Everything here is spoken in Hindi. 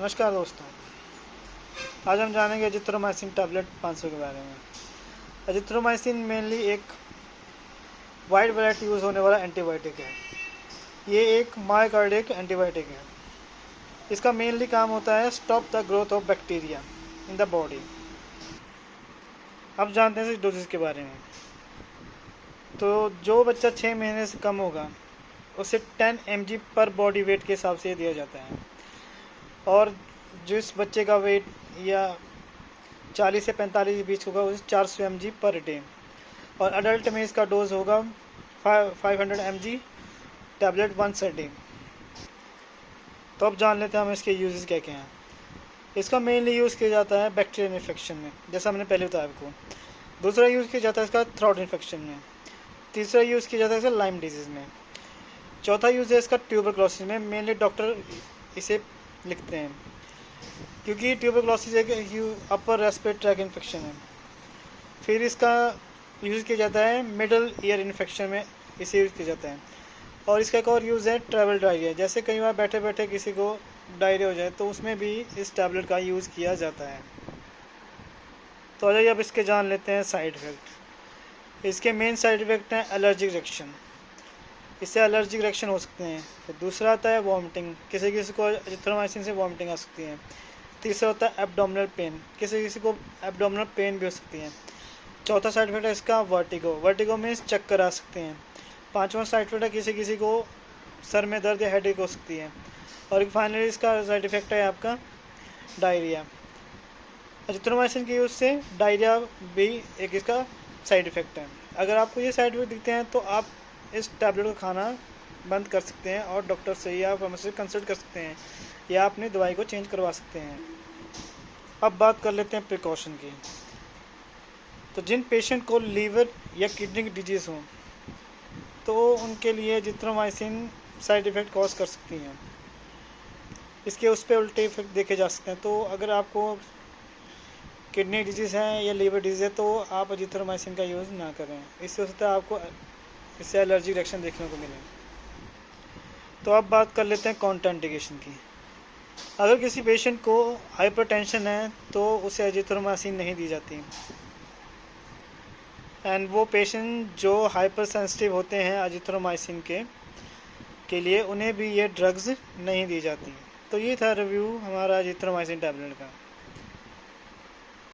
नमस्कार दोस्तों। आज हम जानेंगे एजिथ्रोमाइसिन टैबलेट 500 के बारे में। एजिथ्रोमाइसिन मेनली एक वाइड वैरायटी यूज़ होने वाला एंटीबायोटिक है। ये एक मायोकार्डिक एंटीबायोटिक है। इसका मेनली काम होता है stop the growth of bacteria in the body. अब जानते हैं इस डोजेज के बारे में। तो जो बच्चा 6 महीने से कम होगा उसे 10 mg पर बॉडी वेट के हिसाब से दिया जाता है, और जिस बच्चे का वेट या 40 से 45 के बीच होगा उसे 400 mg पर डे, और अडल्ट में इसका डोज होगा 500 mg tablet once a day. तो अब जान लेते हैं हम इसके यूजेस क्या क्या हैं। इसका मेनली यूज़ किया जाता है बैक्टीरियल इन्फेक्शन में, जैसा मैंने पहले बताया आपको। दूसरा यूज़ किया जाता है इसका थ्रोट इन्फेक्शन में। तीसरा यूज़ किया जाता है इसका लाइम डिजीज़ में। चौथा यूज़ है इसका ट्यूबरक्लोसिस में। मेनली डॉक्टर इसे लिखते हैं क्योंकि ट्यूबरक्लोसिस एक अपर रेस्पिरेटरी ट्रैक इन्फेक्शन है। फिर इसका यूज़ किया जाता है मिडल ईयर इन्फेक्शन में, इसे यूज़ किया जाता है। और इसका एक और यूज़ है ट्रैवल डायरिया, जैसे कई बार बैठे बैठे किसी को डायरिया हो जाए तो उसमें भी इस टैबलेट का यूज़ किया जाता है। तो आइए अब इसके जान लेते हैं साइड इफ़ेक्ट। इसके मेन साइड इफ़ेक्ट हैं एलर्जिक रिएक्शन, इससे एलर्जिक रिएक्शन हो सकते हैं। फिर दूसरा आता है वॉमिटिंग, किसी किसी को एजिथ्रोमाइसिन से वॉमिटिंग आ सकती है। तीसरा होता है एब्डोमिनल पेन, किसी किसी को एब्डोमिनल पेन भी हो सकती है। चौथा साइड इफेक्ट है इसका वर्टिगो, वर्टिगो में चक्कर आ सकते हैं। पांचवा साइड इफेक्ट है किसी किसी को सर में दर्द या हेडेक हो सकती है। और फाइनली इसका साइड इफेक्ट है आपका डायरिया। एजिथ्रोमाइसिन के यूज़ से डायरिया भी एक इसका साइड इफेक्ट है। अगर आपको ये साइड इफेक्ट दिखते हैं तो आप इस टैबलेट को खाना बंद कर सकते हैं और डॉक्टर से या फार्मेसी से कंसल्ट कर सकते हैं, या अपनी दवाई को चेंज करवा सकते हैं। अब बात कर लेते हैं प्रिकॉशन की। तो जिन पेशेंट को लीवर या किडनी की डिजीज़ हो तो उनके लिए एजिथ्रोमाइसिन साइड इफ़ेक्ट कॉज कर सकती हैं। इसके उस पर उल्टे इफेक्ट देखे जा सकते हैं। तो अगर आपको किडनी डिजीज़ है या लीवर डिजीज़ है तो आप एजिथ्रोमाइसिन का यूज़ ना करें, इससे हो सकता है आपको इससे एलर्जी रिएक्शन देखने को मिले। तो अब बात कर लेते हैं कॉन्ट्राइंडिकेशन की। अगर किसी पेशेंट को हाइपरटेंशन है तो उसे एजिथ्रोमाइसिन नहीं दी जाती, एंड वो पेशेंट जो हाइपर सेंसिटिव होते हैं एजिथ्रोमाइसिन के लिए उन्हें भी ये ड्रग्स नहीं दी जाती। तो ये था रिव्यू हमारा एजिथ्रोमाइसिन टैबलेट का।